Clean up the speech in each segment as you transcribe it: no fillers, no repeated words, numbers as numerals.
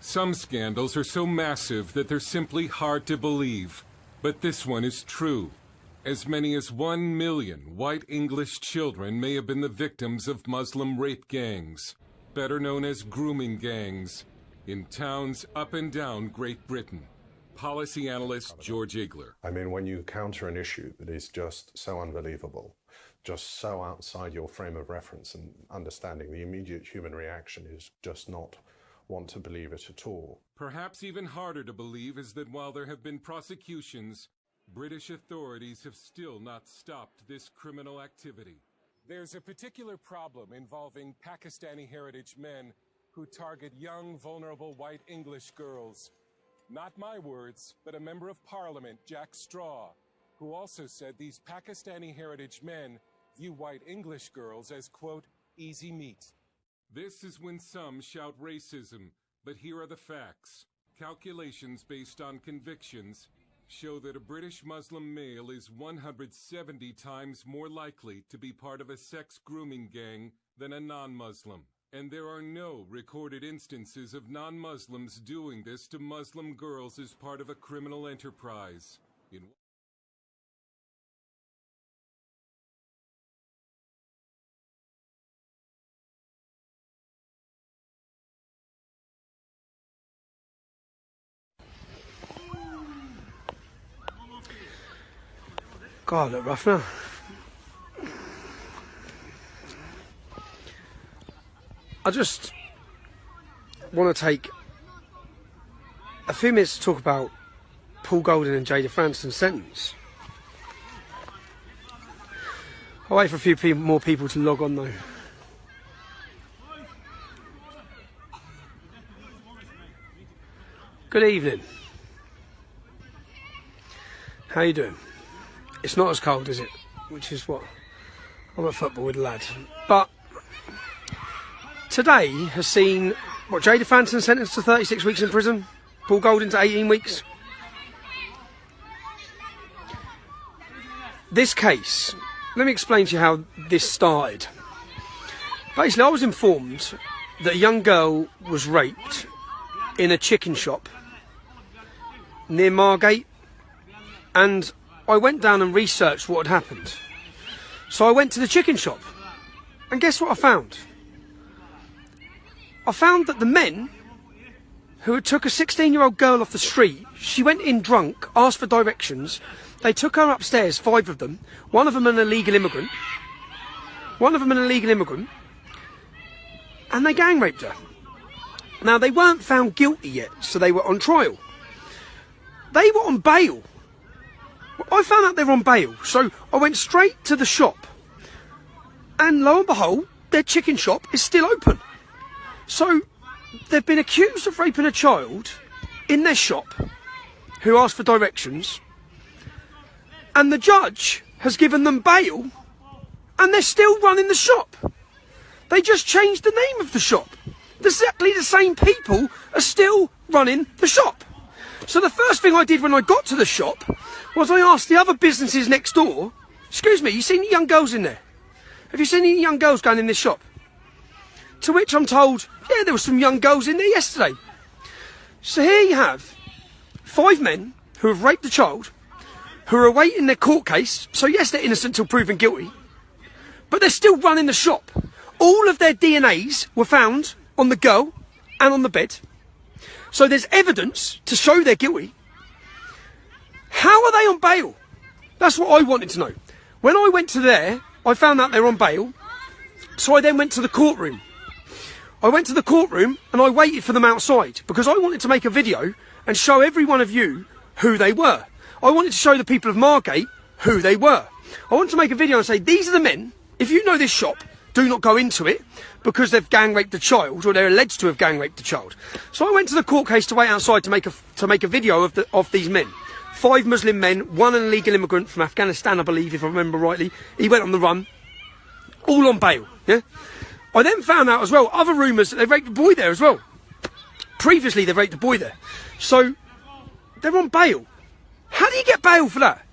Some scandals are so massive that they're simply hard to believe. But this one is true. As many as 1 million white English children may have been the victims of Muslim rape gangs, better known as grooming gangs, in towns up and down Great Britain. Policy analyst George Igler. I mean, when you counter an issue that is just so unbelievable, just so outside your frame of reference and understanding, the immediate human reaction is just not want to believe it at all. Perhaps even harder to believe is that while there have been prosecutions, British authorities have still not stopped this criminal activity. There's a particular problem involving Pakistani heritage men who target young, vulnerable white English girls. Not my words, but a member of Parliament, Jack Straw, who also said these Pakistani heritage men view white English girls as, quote, easy meat. This is when some shout racism, but here are the facts. Calculations based on convictions show that a British Muslim male is 170 times more likely to be part of a sex grooming gang than a non-Muslim. And there are no recorded instances of non-Muslims doing this to Muslim girls as part of a criminal enterprise. God, look rough now. I just want to take a few minutes to talk about Paul Golding and Jada Franson's sentence. I'll wait for a few more people to log on though. Good evening. How you doing? It's not as cold, is it? Which is what I'm at football with the lads. But today has seen, what, Jada Franson sentenced to 36 weeks in prison, Paul Golding to 18 weeks. This case, let me explain to you how this started. Basically, I was informed that a young girl was raped in a chicken shop near Margate, and I went down and researched what had happened. So I went to the chicken shop, and guess what I found? I found that the men who had took a 16-year-old girl off the street, she went in drunk, asked for directions, they took her upstairs, 5 of them, one of them an illegal immigrant, and they gang raped her. Now, they weren't found guilty yet, so they were on trial. They were on bail. I found out they were on bail, so I went straight to the shop, and lo and behold, their chicken shop is still open. So they've been accused of raping a child in their shop who asked for directions, and the judge has given them bail, and they're still running the shop. They just changed the name of the shop. Exactly the same people are still running the shop. So the first thing I did when I got to the shop was I asked the other businesses next door, excuse me, you seen any young girls in there? Have you seen any young girls going in this shop? To which I'm told, yeah, there were some young girls in there yesterday. So here you have 5 men who have raped a child, who are awaiting their court case. So yes, they're innocent till proven guilty, but they're still running the shop. All of their DNAs were found on the girl and on the bed. So there's evidence to show they're guilty. How are they on bail? That's what I wanted to know. When I went to there, I found out they were on bail. So I then went to the courtroom. I went to the courtroom and I waited for them outside because I wanted to make a video and show every one of you who they were. I wanted to show the people of Margate who they were. I wanted to make a video and say, these are the men. If you know this shop, do not go into it because they've gang raped a child, or they're alleged to have gang raped a child. So I went to the court case to wait outside to make a video of these men. 5 Muslim men, 1 an illegal immigrant from Afghanistan, I believe, if I remember rightly. He went on the run, all on bail. Yeah. I then found out as well other rumours that they raped a boy there as well. Previously, they raped a boy there. So they're on bail. How do you get bail for that?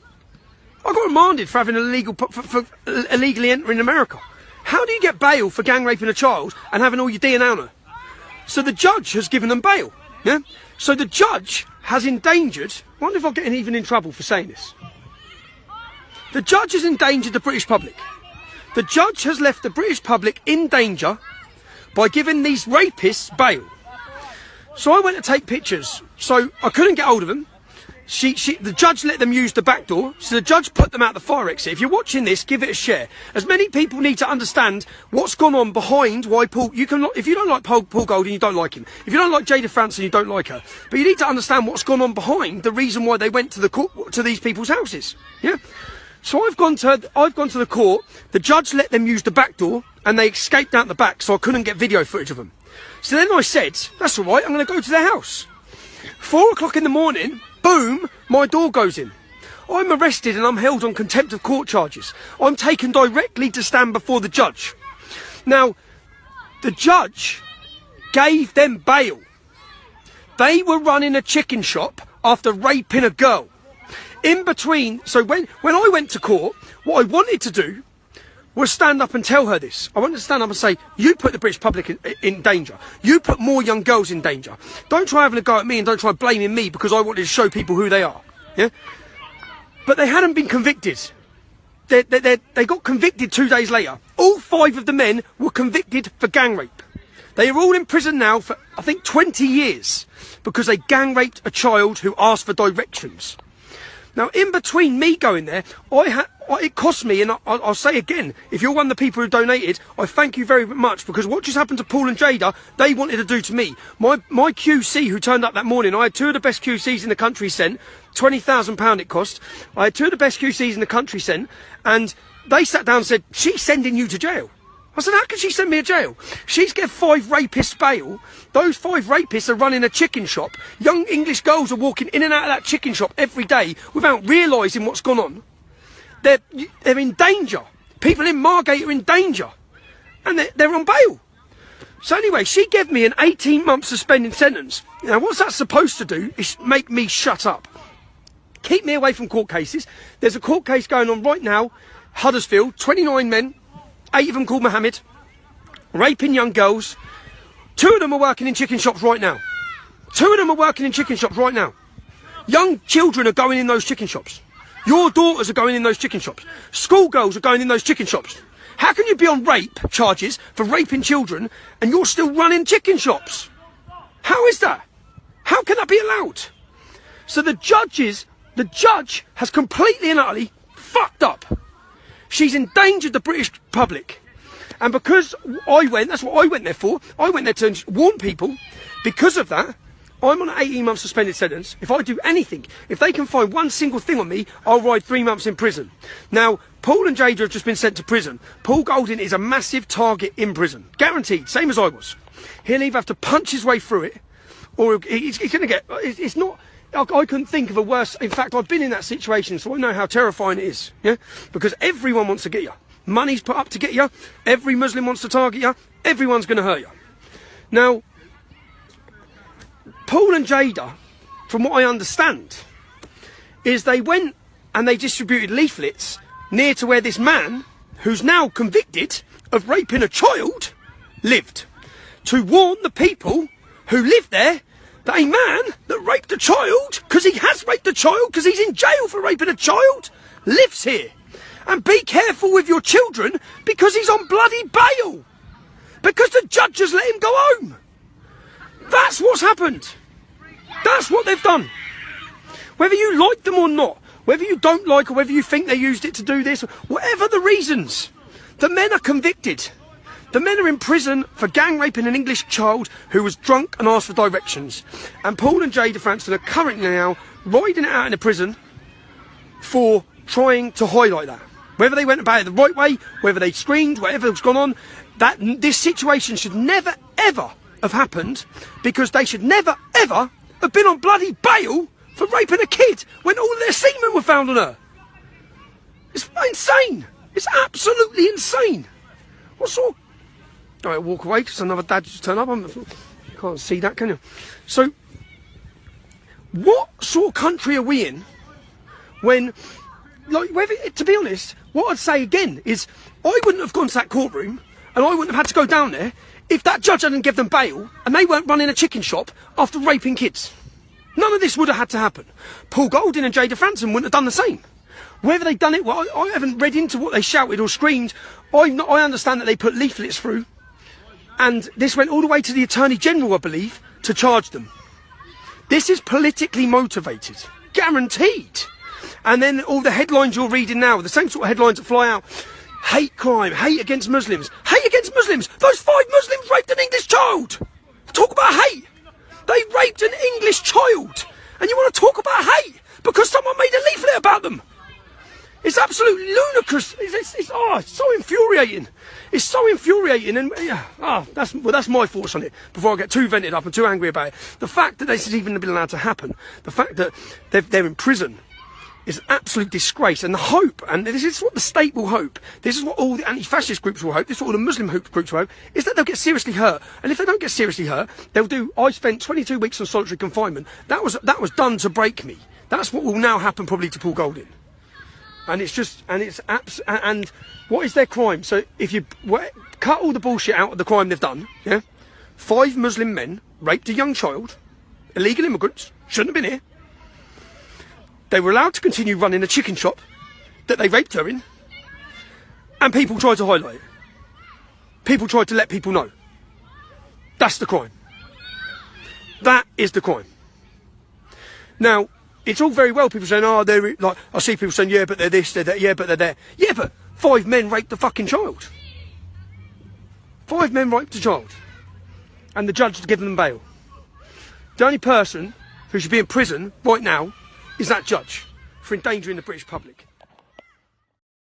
I got remanded for having for illegally entering America. How do you get bail for gang raping a child and having all your DNA on her? So the judge has given them bail. Yeah? So the judge has endangered... I wonder if I'll get even in trouble for saying this. The judge has endangered the British public. The judge has left the British public in danger by giving these rapists bail. So I went to take pictures. So I couldn't get hold of them. The judge let them use the back door, so the judge put them out the fire exit. If you're watching this, give it a share. As many people need to understand what's gone on behind why Paul... if you don't like Paul Golding, you don't like him. If you don't like Jada Franson, you don't like her. But you need to understand what's gone on behind the reason why they went to the court, to these people's houses. Yeah? So I've gone to the court, the judge let them use the back door, and they escaped out the back, so I couldn't get video footage of them. So then I said, that's all right, I'm going to go to their house. 4 o'clock in the morning... Boom, my door goes in. I'm arrested and I'm held on contempt of court charges. I'm taken directly to stand before the judge. Now, the judge gave them bail. They were running a chicken shop after raping a girl. In between, so when I went to court, what I wanted to do was stand up and tell her this. I wanted to stand up and say, you put the British public in danger. You put more young girls in danger. Don't try having a go at me and don't try blaming me because I wanted to show people who they are. Yeah? But they hadn't been convicted. They got convicted 2 days later. All 5 of the men were convicted for gang rape. They are all in prison now for, I think, 20 years because they gang raped a child who asked for directions. Now, in between me going there, it cost me, and I'll say again, if you're one of the people who donated, I thank you very much, because what just happened to Paul and Jada, they wanted to do to me. My QC who turned up that morning, I had 2 of the best QCs in the country sent, £20,000 it cost. I had 2 of the best QCs in the country sent, and they sat down and said, she's sending you to jail. I said, how can she send me to jail? She's get 5 rapists bail. Those 5 rapists are running a chicken shop. Young English girls are walking in and out of that chicken shop every day without realising what's gone on. They're in danger. People in Margate are in danger. And they're on bail. So anyway, she gave me an 18-month suspended sentence. Now, what's that supposed to do is make me shut up. Keep me away from court cases. There's a court case going on right now, Huddersfield, 29 men. 8 of them called Mohammed, raping young girls. 2 of them are working in chicken shops right now. 2 of them are working in chicken shops right now. Young children are going in those chicken shops. Your daughters are going in those chicken shops. Schoolgirls are going in those chicken shops. How can you be on rape charges for raping children and you're still running chicken shops? How is that? How can that be allowed? So the judge has completely and utterly fucked up. She's endangered the British public. And because that's what I went there for. I went there to warn people. Because of that, I'm on an 18-month suspended sentence. If I do anything, if they can find one single thing on me, I'll ride 3 months in prison. Now, Paul and Jada have just been sent to prison. Paul Golding is a massive target in prison. Guaranteed, same as I was. He'll either have to punch his way through it, or he's going to get... It's not... I couldn't think of a worse... In fact, I've been in that situation, so I know how terrifying it is. Yeah? Because everyone wants to get you. Money's put up to get you. Every Muslim wants to target you. Everyone's going to hurt you. Now, Paul and Jada, from what I understand, is they went and they distributed leaflets near to where this man, who's now convicted of raping a child, lived. To warn the people who live there that a man that raped a child, because he has raped a child, because he's in jail for raping a child, lives here. And be careful with your children, because he's on bloody bail. Because the judge has let him go home. That's what's happened. That's what they've done. Whether you like them or not, whether you don't like or whether you think they used it to do this, whatever the reasons, the men are convicted. The men are in prison for gang raping an English child who was drunk and asked for directions. And Paul and Jada Franson are currently now riding it out in the prison for trying to highlight that. Whether they went about it the right way, whether they screamed, whatever's gone on, this situation should never, ever have happened, because they should never, ever have been on bloody bail for raping a kid when all of their semen were found on her. It's insane. It's absolutely insane. What sort of... All right, walk away, because another dad just turned up. You can't see that, can you? So, what sort of country are we in when, like, to be honest, what I'd say again is, I wouldn't have gone to that courtroom and I wouldn't have had to go down there if that judge hadn't given them bail and they weren't running a chicken shop after raping kids. None of this would have had to happen. Paul Golding and Jada Franson wouldn't have done the same. Whether they'd done it, well, I haven't read into what they shouted or screamed. I understand that they put leaflets through, and this went all the way to the Attorney General, I believe, to charge them. This is politically motivated, guaranteed. And then all the headlines you're reading now, the same sort of headlines that fly out. Hate crime, hate against Muslims. Hate against Muslims! Those 5 Muslims raped an English child! Talk about hate! They raped an English child! And you want to talk about hate because someone made a leaflet about them! It's absolutely ludicrous. It's so infuriating. It's so infuriating. And that's my thoughts on it. Before I get too vented up and too angry about it, the fact that this has even been allowed to happen, the fact that they're in prison, is an absolute disgrace. And the hope, and this is what the state will hope, this is what all the anti-fascist groups will hope, this is what all the Muslim groups will hope, is that they'll get seriously hurt. And if they don't get seriously hurt, they'll do. I spent 22 weeks on solitary confinement. That was done to break me. That's what will now happen probably to Paul Golding. And it's just, and what is their crime? So if you cut all the bullshit out of the crime they've done, yeah, 5 Muslim men raped a young child, illegal immigrants, shouldn't have been here. They were allowed to continue running a chicken shop that they raped her in, and people tried to highlight it. People tried to let people know. That's the crime. That is the crime. Now, it's all very well people saying, oh, they're like, I see people saying, yeah, but they're this, they're that, yeah, but they're there. Yeah, but 5 men raped the fucking child. 5 men raped a child. And the judge has given them bail. The only person who should be in prison right now is that judge for endangering the British public.